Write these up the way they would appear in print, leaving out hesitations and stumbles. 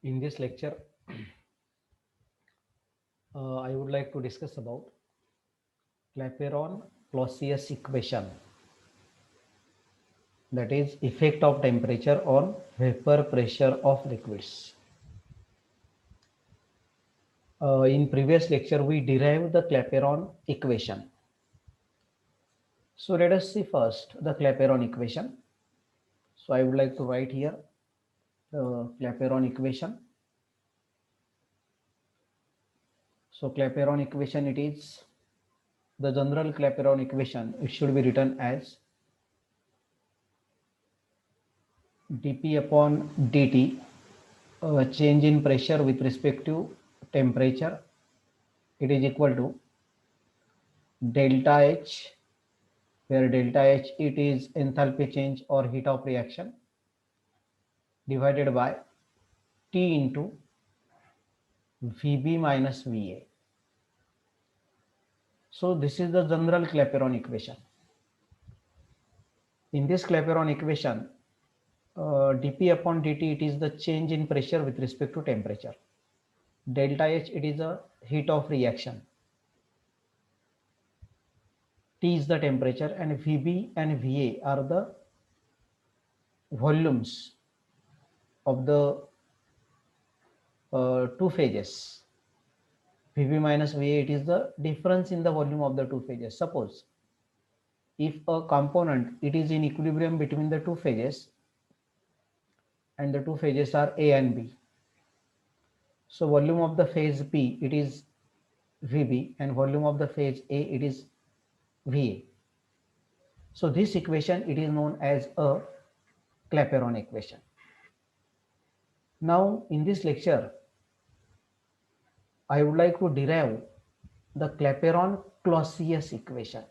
In this lecture, I would like to discuss about Clapeyron-Clausius equation, that is effect of temperature on vapor pressure of liquids. In previous lecture, we derived the Clapeyron equation. So let us see first the Clapeyron equation. So I would like to write here the Clapeyron equation. So Clapeyron equation, it is the general Clapeyron equation. It should be written as dP upon dt, change in pressure with respect to temperature, it is equal to delta H, where delta H it is enthalpy change or heat of reaction, divided by T into Vb minus Va. So this is the general Clapeyron equation. In this Clapeyron equation, dP upon dt, it is the change in pressure with respect to temperature. Delta H, it is a heat of reaction. T is the temperature, and Vb and Va are the volumes of the two phases. Vb minus Va, it is the difference in the volume of the two phases. Suppose if a component, it is in equilibrium between the two phases, and the two phases are A and B. So volume of the phase B, it is Vb, and volume of the phase A, it is Va. So this equation, it is known as a Clapeyron equation. Now in this lecture, I would like to derive the Clapeyron-Clausius equation,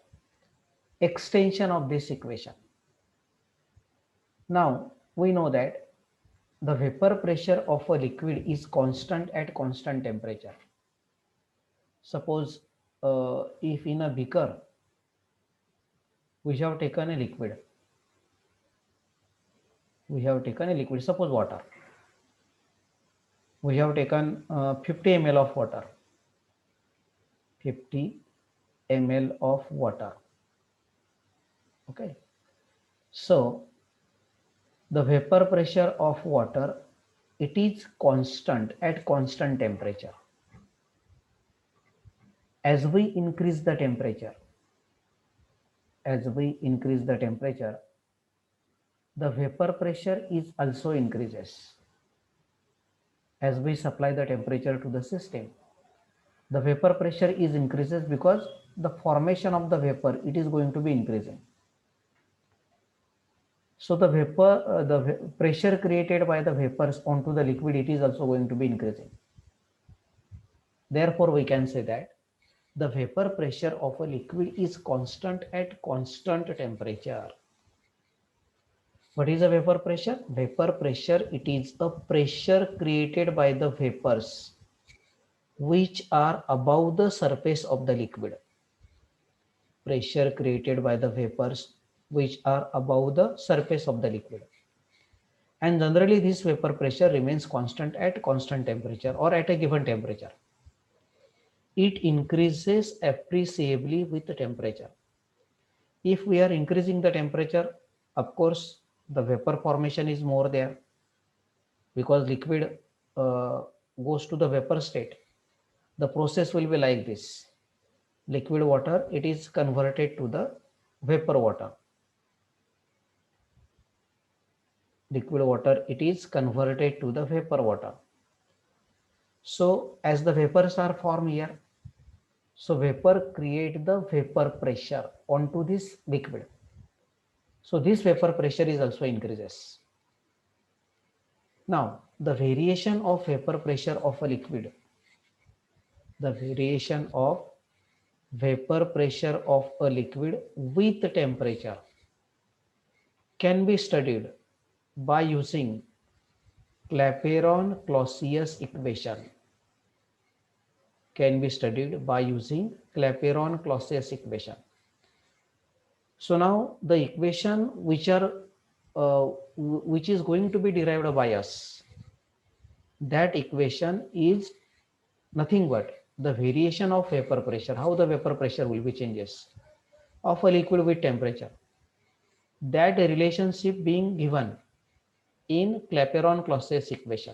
extension of this equation. Now we know that the vapor pressure of a liquid is constant at constant temperature. Suppose if in a beaker we have taken a liquid, suppose water. We have taken 50 ml of water, 50 ml of water. Okay. So the vapor pressure of water, it is constant at constant temperature. As we increase the temperature, the vapor pressure is also increases. As we supply the temperature to the system, the vapor pressure is increases because the formation of the vapor, it is going to be increasing. So the pressure created by the vapors onto the liquid, it is also going to be increasing. Therefore, we can say that the vapor pressure of a liquid is constant at constant temperature. What is a vapor pressure? Vapor pressure, it is a pressure created by the vapors which are above the surface of the liquid. Pressure created by the vapors which are above the surface of the liquid. And generally this vapor pressure remains constant at constant temperature or at a given temperature. It increases appreciably with the temperature. If we are increasing the temperature, of course, the vapor formation is more there, because liquid goes to the vapor state. The process will be like this. Liquid water, it is converted to the vapor water. Liquid water, it is converted to the vapor water. So as the vapors are formed here, so vapor create the vapor pressure onto this liquid. So this vapor pressure is also increases. Now the variation of vapor pressure of a liquid, the variation of vapor pressure of a liquid with temperature can be studied by using Clapeyron-Clausius equation. Can be studied by using Clapeyron-Clausius equation. So now the equation which is going to be derived by us, that equation is nothing but the variation of vapor pressure, how the vapor pressure will be changes of a liquid with temperature. That relationship being given in Clapeyron-Clausius equation.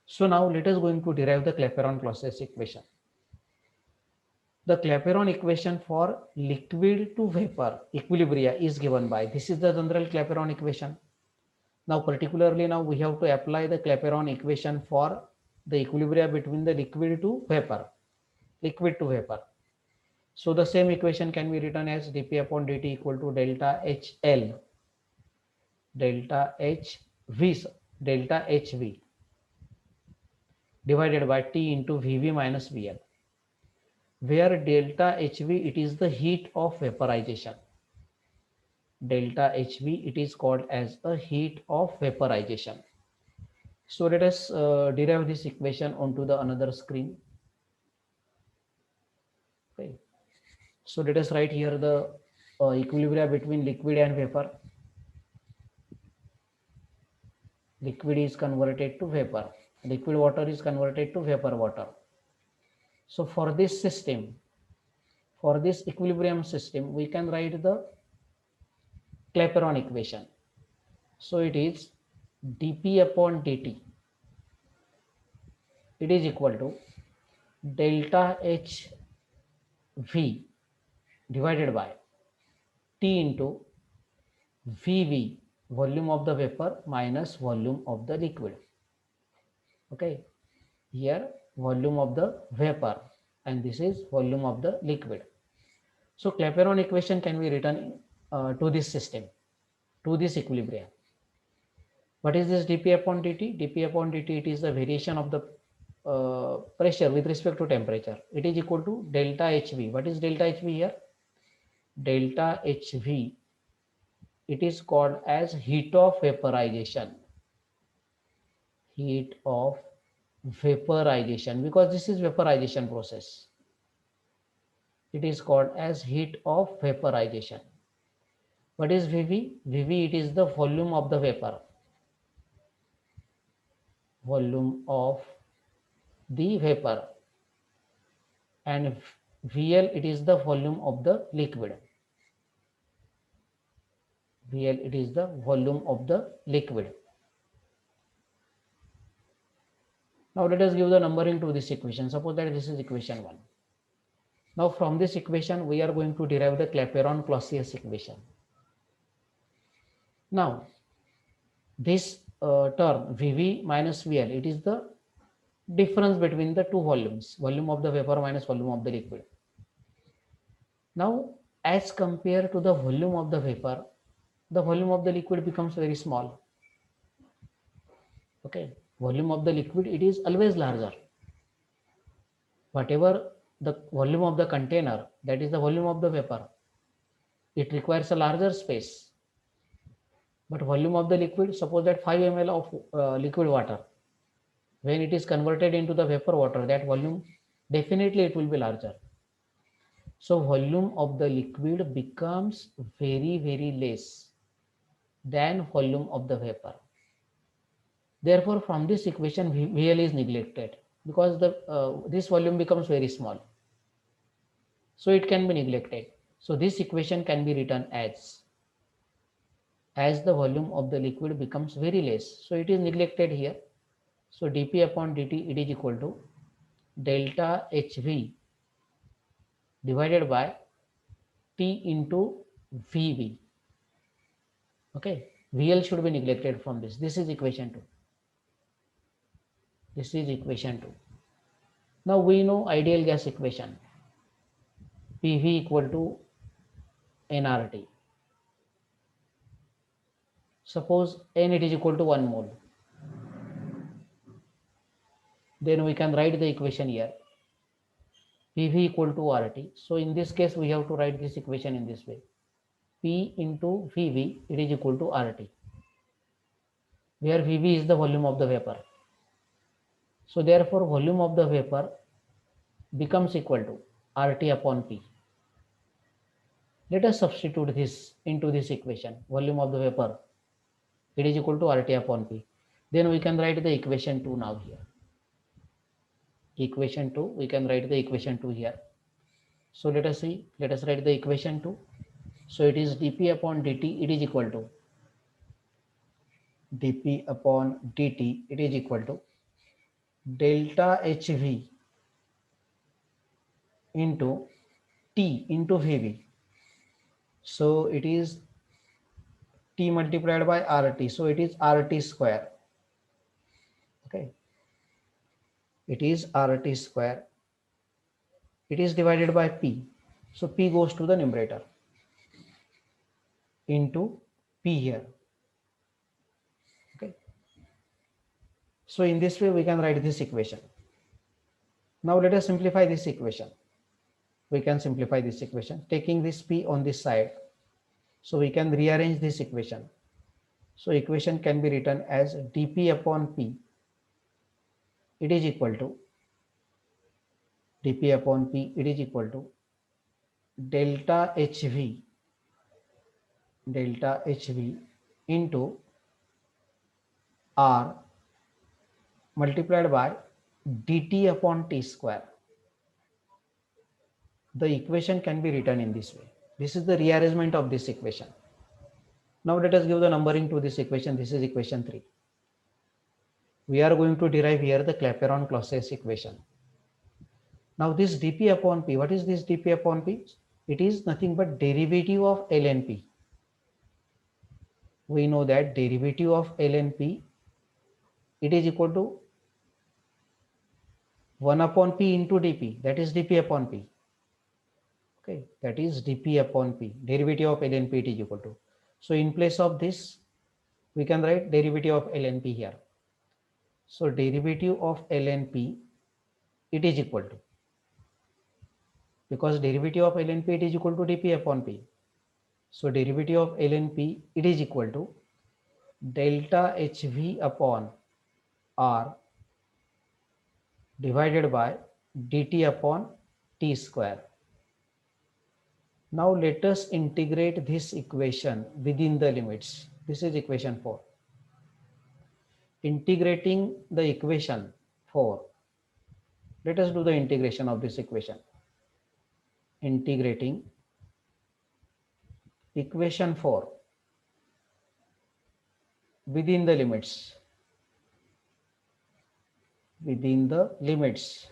So now let us going to derive the Clapeyron-Clausius equation. The Clapeyron equation for liquid to vapor equilibria is given by, this is the general Clapeyron equation. Now particularly now we have to apply the Clapeyron equation for the equilibria between the liquid to vapor, liquid to vapor. So the same equation can be written as dp upon dt equal to delta HL, delta HV, delta HV divided by T into VV minus VL, where delta HV it is the heat of vaporization. Delta HV it is called as a heat of vaporization. So let us derive this equation onto the another screen. Okay. So let us write here the equilibria between liquid and vapor. Liquid is converted to vapor. Liquid water is converted to vapor water. So for this system, for this equilibrium system, we can write the Clapeyron equation. So it is dp upon dt. It is equal to delta HV divided by T into VV, volume of the vapor minus volume of the liquid. Okay, here volume of the vapor and this is volume of the liquid. So Clapeyron equation can be written to this system, to this equilibrium. What is this dp upon dt? Dp upon dt, it is the variation of the pressure with respect to temperature. It is equal to delta HV. What is delta HV here? Delta HV, it is called as heat of vaporization. Heat of vaporization, because this is vaporization process. It is called as heat of vaporization. What is VV? VV, it is the volume of the vapor. Volume of the vapor. And VL, it is the volume of the liquid. VL, it is the volume of the liquid. Now let us give the numbering to this equation. Suppose that this is equation 1. Now from this equation, we are going to derive the Clapeyron-Clausius equation. Now this term VV minus VL, it is the difference between the two volumes, volume of the vapor minus volume of the liquid. Now as compared to the volume of the vapor, the volume of the liquid becomes very small. Okay, volume of the liquid, it is always larger. Whatever the volume of the container, that is the volume of the vapor, it requires a larger space. But volume of the liquid, suppose that 5 ml of liquid water, when it is converted into the vapor water, that volume definitely it will be larger. So volume of the liquid becomes very less than volume of the vapor. Therefore from this equation VL is neglected because the this volume becomes very small, so it can be neglected. So this equation can be written as the volume of the liquid becomes very less, so it is neglected here. So dp upon dt, it is equal to delta HV divided by T into VV. Okay, VL should be neglected from this. This is equation 2. This is equation 2. Now we know ideal gas equation. PV equal to nRT. Suppose N it is equal to 1 mole. Then we can write the equation here. PV equal to RT. So in this case, we have to write this equation in this way. P into VV, it is equal to RT, where VV is the volume of the vapor. So therefore, volume of the vapor becomes equal to RT upon P. Let us substitute this into this equation. Volume of the vapor, it is equal to RT upon P. Then we can write the equation 2 now here. Equation 2, we can write the equation 2 here. So let us see, let us write the equation 2. So it is dp upon dt, it is equal to dp upon dt, it is equal to delta hv into t into vv. So it is t multiplied by rt, so it is rt square. Okay, it is rt square, it is divided by p, so p goes to the numerator into p here. Okay, so in this way we can write this equation. Now let us simplify this equation. We can simplify this equation taking this p on this side, so we can rearrange this equation. So equation can be written as dp upon p, it is equal to dp upon p, it is equal to delta hv into r multiplied by dt upon t square. The equation can be written in this way. This is the rearrangement of this equation. Now let us give the numbering to this equation. This is equation 3. We are going to derive here the Clapeyron-Clausius equation. Now this dp upon p, what is this dp upon p? It is nothing but derivative of ln p. We know that derivative of ln p, it is equal to 1 upon p into dp, that is dp upon p. Okay, that is dp upon p, derivative of ln p, it is equal to. So in place of this, we can write derivative of ln p here. So derivative of ln p, it is equal to, because derivative of ln p, it is equal to dp upon p. So derivative of ln p, it is equal to delta hv upon r divided by dt upon t square. Now let us integrate this equation within the limits. This is equation 4. Integrating the equation 4. Let us do the integration of this equation. Integrating equation 4 within the limits. Within the limits.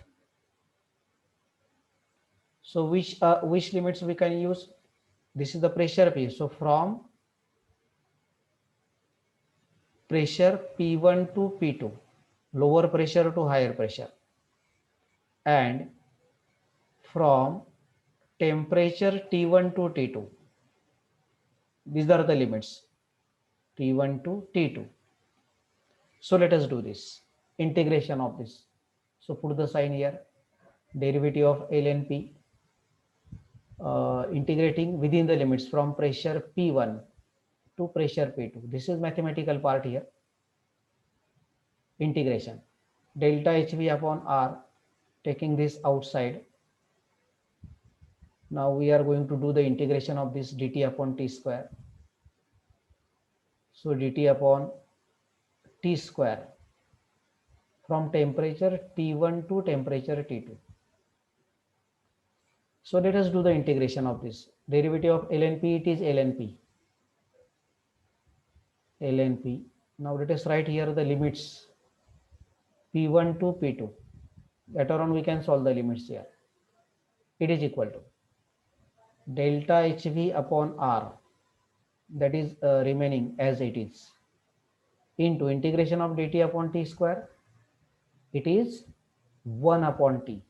So which limits we can use? This is the pressure P. So from pressure P1 to P2, lower pressure to higher pressure, and from temperature T1 to T2. These are the limits, T1 to T2. So let us do this integration of this. So put the sign here, derivative of ln P, integrating within the limits from pressure P1 to pressure P2. This is mathematical part here. Integration delta hv upon r, taking this outside. Now we are going to do the integration of this dt upon t square. So dt upon t square from temperature T1 to temperature T2. So let us do the integration of this. Derivative of ln p, it is ln p. ln p. Now let us write here the limits P1 to P2. Later on we can solve the limits here. It is equal to delta hv upon r, that is remaining as it is, into integration of dt upon t square, it is 1 upon t.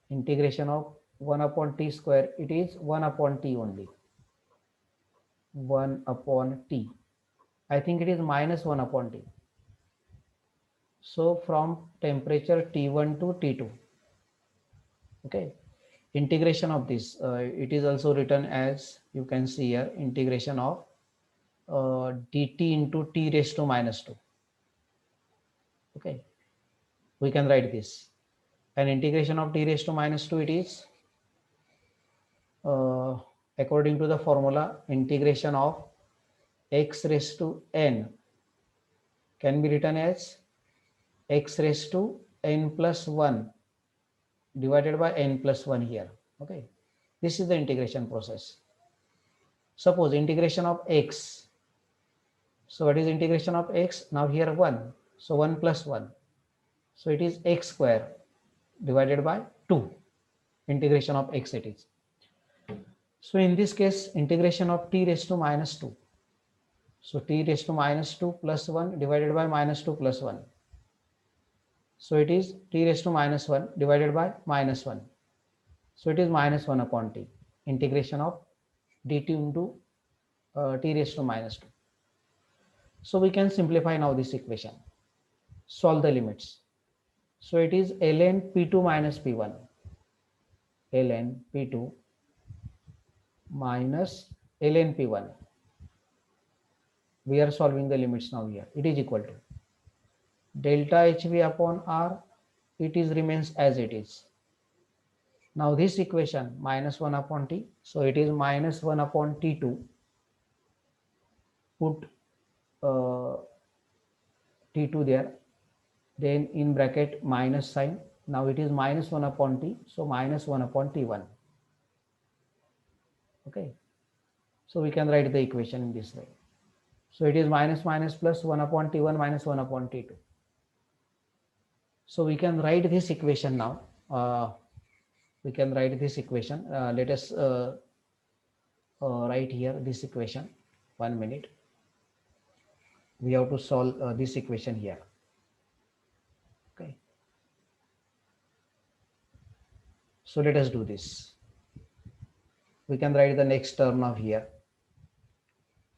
Integration of 1 upon t square, it is 1 upon t only. 1 upon t. I think it is minus 1 upon t. So from temperature T1 to T2. Okay. Integration of this, it is also written as, you can see here, integration of dt into t raised to minus 2. Okay. We can write this. And integration of t raised to minus 2, it is according to the formula, integration of x raised to n can be written as x raised to n plus 1 divided by n plus 1 here. Okay, this is the integration process. Suppose integration of x. So what is integration of x? Now here 1. So 1 plus 1. So it is x square divided by 2. Integration of x it is. So in this case, integration of t raised to minus 2. So t raised to minus 2 plus 1 divided by minus 2 plus 1. So it is t raised to minus 1 divided by minus 1. So it is minus 1 upon t. Integration of dt into t raised to minus 2. So we can simplify now this equation. Solve the limits. So it is ln p2 minus p1. ln p2 minus ln p1. We are solving the limits now here. It is equal to delta hv upon r. It is remains as it is. Now this equation minus 1 upon t. So it is minus 1 upon t2. Put t2 there. Then in bracket minus sign. Now it is minus 1 upon t. So minus 1 upon t1. Okay. So we can write the equation in this way. So it is minus minus plus 1 upon t1 minus 1 upon t2. So we can write this equation now. We can write this equation. Let us write here this equation. 1 minute. We have to solve this equation here. Okay. So let us do this. We can write the next term of here.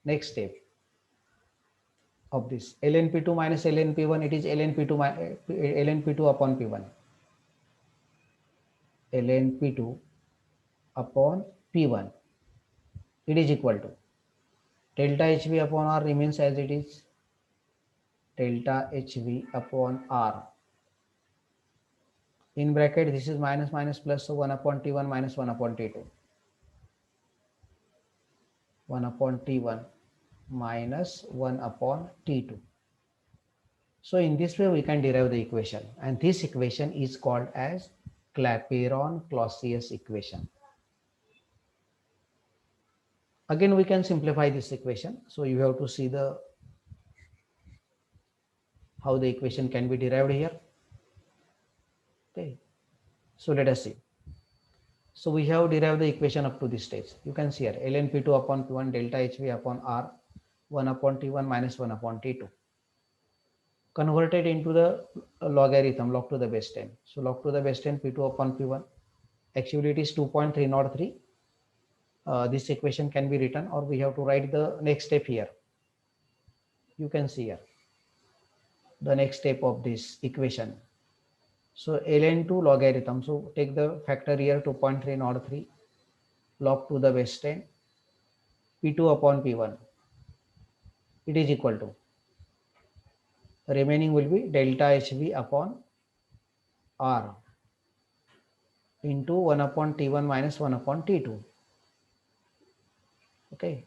Next step of this ln p2 minus ln p1. It is ln p2 upon p1. ln p2 upon p1. It is equal to delta hv upon r remains as it is. Delta hv upon r. In bracket this is minus minus plus, so 1 upon t1 minus 1 upon t2. 1 upon t1 minus 1 upon t2. So in this way we can derive the equation, and this equation is called as Clapeyron-Clausius equation. Again we can simplify this equation. So you have to see the how the equation can be derived here. Okay. So let us see. So we have derived the equation up to this stage. You can see here ln p2 upon p1 delta hv upon r 1 upon t1 minus 1 upon t2. Converted into the logarithm log to the base 10. So log to the base 10 p2 upon p1. Actually it is 2.303. This equation can be written, or we have to write the next step here. You can see here the next step of this equation. So ln2 logarithm. So take the factor here 2.303 log to the base 10 p2 upon p1. It is equal to, the remaining will be delta hv upon r into 1 upon t1 minus 1 upon t2. Okay.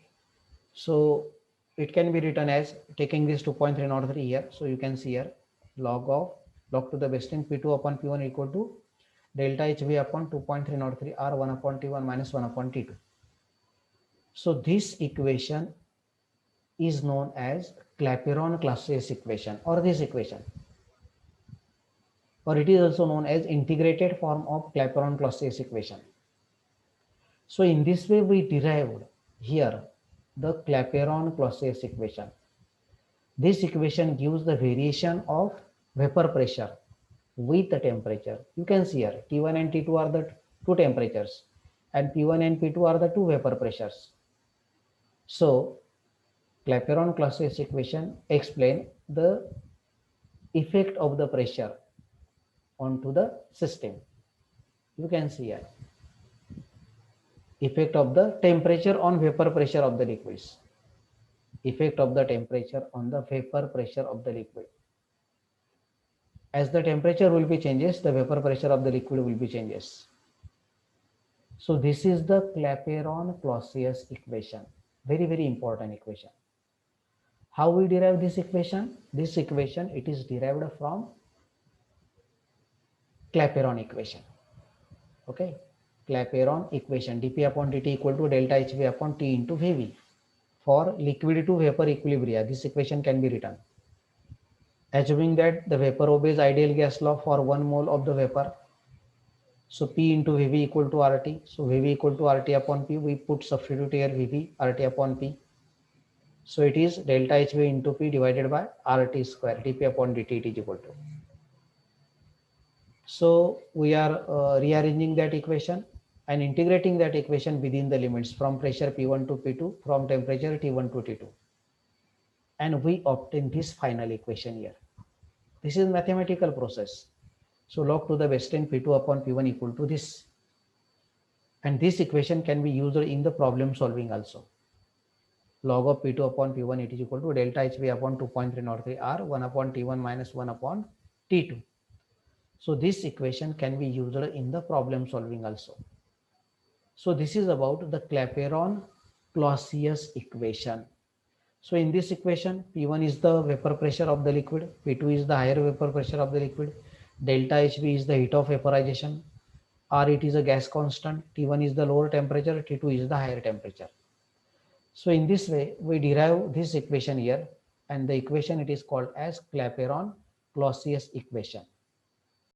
So it can be written as, taking this 2.303 here. So you can see here log to the base 10 p2 upon p1 equal to delta hv upon 2.303 r 1 upon t1 minus 1 upon t2. So this equation is known as Clapeyron-Clausius equation, or this equation, or it is also known as integrated form of Clapeyron-Clausius equation. So in this way we derived here the Clapeyron-Clausius equation. This equation gives the variation of vapor pressure with the temperature. You can see here T1 and T2 are the two temperatures, and P1 and P2 are the two vapor pressures. So Clapeyron-Clausius equation explain the effect of the pressure onto the system. You can see here effect of the temperature on vapor pressure of the liquids. Effect of the temperature on the vapor pressure of the liquid. As the temperature will be changes, the vapor pressure of the liquid will be changes. So this is the Clapeyron-Clausius equation. Very, very important equation. How we derive this equation? This equation, it is derived from Clapeyron equation. Okay, Clapeyron equation, dP upon dt equal to delta HV upon T into Vv. For liquid to vapor equilibria, this equation can be written. Assuming that the vapor obeys ideal gas law for 1 mole of the vapor. So P into Vv equal to RT. So Vv equal to RT upon P. We put substitute here Vv, RT upon P. So it is delta HV into P divided by RT square, dP upon dt it is equal to. So we are rearranging that equation and integrating that equation within the limits from pressure P1 to P2, from temperature T1 to T2. And we obtain this final equation here. This is mathematical process. So log to the base 10 P2 upon P1 equal to this. And this equation can be used in the problem solving also. Log of P2 upon P1 it is equal to delta HV upon 2.303 R 1 upon T1 minus 1 upon T2. So this equation can be used in the problem solving also. So this is about the Clapeyron-Clausius equation. So in this equation, P1 is the vapor pressure of the liquid, P2 is the higher vapor pressure of the liquid, delta HV is the heat of vaporization, R it is a gas constant, T1 is the lower temperature, T2 is the higher temperature. So in this way, we derive this equation here, and the equation it is called as Clapeyron-Clausius equation.